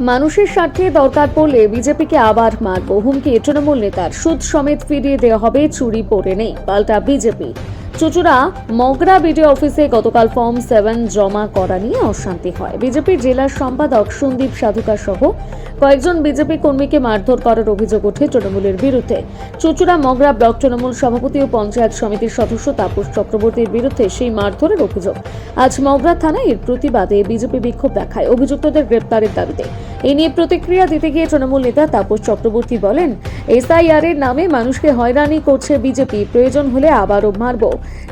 মানুষের স্বার্থে দরকার পড়লে বিজেপিকে আবার মারব, হুমকি তৃণমূল নেতার। সুদ সমেত ফিরিয়ে দেওয়া হবে, চুরি পড়ে নেই, পাল্টা বিজেপি। চুচুড়া মগরা বিডিও অফিসে গতকাল ফর্ম 7 জমা করা নিয়ে অশান্তি হয়। বিজেপির জেলার সম্পাদক সন্দীপ সাধুকা সহ কয়েকজন বিজেপি কর্মীকে মারধর করার অভিযোগ ওঠে তৃণমূলের বিরুদ্ধে। চুচুড়া মগরা ব্লক তৃণমূল সভাপতি ও পঞ্চায়েত সমিতির সদস্য তাপস চক্রবর্তীর বিরুদ্ধে সেই মারধরের অভিযোগ। আজ মগরা থানায় এর প্রতিবাদে বিজেপি বিক্ষোভ দেখায়, অভিযুক্তদের গ্রেপ্তারের দাবিতে। এই নিয়ে প্রতিক্রিয়া দিতে গিয়ে তৃণমূল নেতা তাপস চক্রবর্তী বলেন, এসআইআর এর নামে মানুষকে হয়রানি করছে বিজেপি, প্রয়োজন হলে আবারও মারব।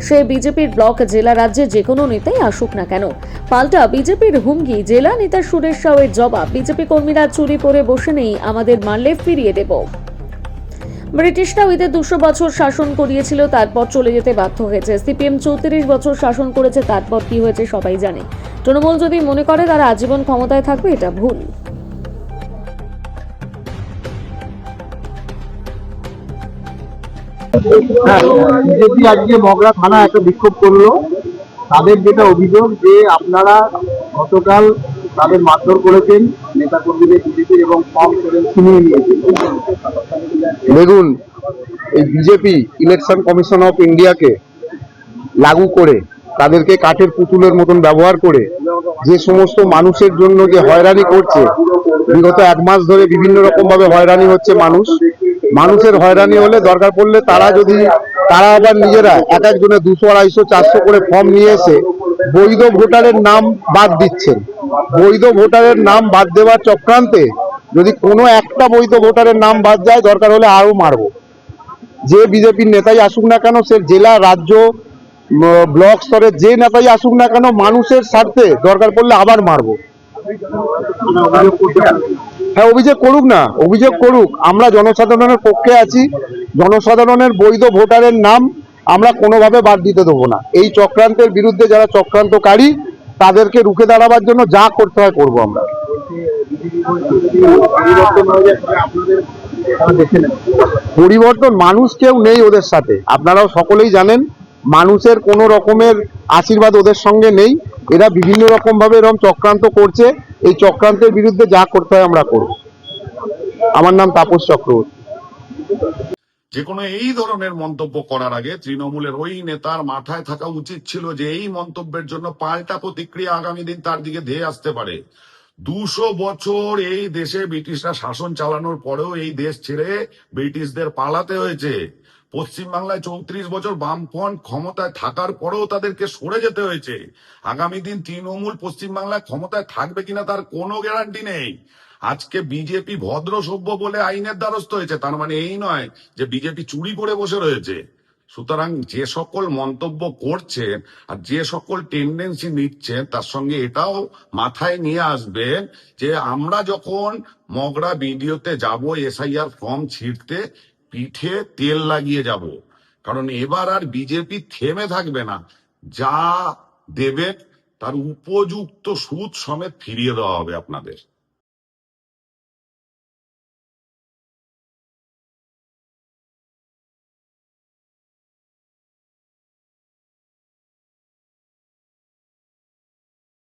সে বিজেপির ব্লক, জেলা, রাজ্যে যে কোনো নেতাই আসুক না কেন। পাল্টা বিজেপির হুমকি, জেলা নেতা সুরেশ সাউয়ের জবাব, বিজেপি কর্মীরা চুরি করে বসে নেই, আমাদের মারলে ফিরিয়ে দেব। ব্রিটিশরাও এদের 200 বছর শাসন করিয়েছিল, তারপর চলে যেতে বাধ্য হয়েছে। সিপিএম 34 বছর শাসন করেছে, তারপর কি হয়েছে সবাই জানে। তৃণমূল যদি মনে করে তারা আজীবন ক্ষমতায় থাকবে, এটা ভুল। বিজেপি আজকে মগরা থানা একটা বিক্ষোভ করলো। তাদের যেটা অভিযোগ যে আপনারা গতকাল তাদের মারধর করেছেন, নেতা কর্মীদের বিজেপির, এবং ফর্ম ছিনিয়ে নিয়েছেন। দেখুন, এই বিজেপি ইলেকশন কমিশন অফ ইন্ডিয়াকে লাগু করে, তাদেরকে কাঠের পুতুলের মতন ব্যবহার করে যে সমস্ত মানুষের জন্য যে হয়রানি করছে, বিগত 1 মাস ধরে বিভিন্ন রকম ভাবে হয়রানি হচ্ছে মানুষের হয়রানি হলে দরকার পড়লে তারা আবার নিজেরা এক একজনের 200, 250, 400 করে ফর্ম নিয়ে এসে বৈধ ভোটারের নাম বাদ দিচ্ছেন। বৈধ ভোটারের নাম বাদ দেওয়ার চক্রান্তে যদি কোনো একটা বৈধ ভোটারের নাম বাদ যায়, দরকার হলে আরো মারব। যে বিজেপির নেতাই আসুক না কেন, সে জেলা, রাজ্য, ব্লক স্তরের যে নেতাই আসুক না কেন, মানুষের স্বার্থে দরকার পড়লে আবার মারব। হ্যাঁ, অভিযোগ করুক না, অভিযোগ করুক। আমরা জনসাধারণের পক্ষে আছি। জনসাধারণের বৈধ ভোটারের নাম আমরা কোনোভাবে বাদ দিতে দেবো না। এই চক্রান্তের বিরুদ্ধে যারা চক্রান্তকারী, তাদেরকে রুখে দাঁড়াবার জন্য যা করতে হয় করবো আমরা। পরিবর্তন, মানুষ কেউ নেই ওদের সাথে, আপনারাও সকলেই জানেন। মানুষের কোনো রকমের আশীর্বাদ ওদের সঙ্গে নেই। এরা বিভিন্ন রকম ভাবে এরকম চক্রান্ত করছে। এই চক্রান্তের বিরুদ্ধে যা করতে হয় আমরা করব। আমার নাম তাপস চক্রবর্তী। যে কোনো এই ধরনের মন্তব্য করার আগে তৃণমূলের ওই নেতার মাথায় থাকা উচিত ছিল যে এই মন্তব্যের জন্য পাল্টা প্রতিক্রিয়া আগামী দিন তার দিকে ধেয়ে আসতে পারে। 200 বছর এই দেশে ব্রিটিশরা শাসন চালানোর পরেও এই দেশ ছেড়ে ব্রিটিশদের পালাতে হয়েছে। পশ্চিমবাংলায় 34 বছর বামফ্রন্ট ক্ষমতায় থাকার পরেও তাদেরকে সরে যেতে হয়েছে। আগামী দিন তৃণমূল পশ্চিমবাংলায় ক্ষমতায় থাকবে কিনা তার কোনো গ্যারান্টি নেই। আজকে বিজেপি ভদ্র সভ্য বলে আইনের দ্বারস্থ হয়েছে, তার মানে এই নয় যে বিজেপি চুরি করে বসে রয়েছে। সুতরাং যে সকল মন্তব্য করছেন আর যে সকল টেন্ডেন্সি নিচ্ছেন, তার সঙ্গে এটাও মাথায় নিয়ে আসবেন যে আমরা যখন মগরা ভিডিওতে যাব এসআইআর ফর্ম ছিঁড়তে, পিঠে তেল লাগিয়ে যাব। কারণ এবার আর বিজেপি থেমে থাকবে না। যা দেবে তার উপযুক্ত সুদ সমেত ফিরিয়ে দেওয়া হবে আপনাদের।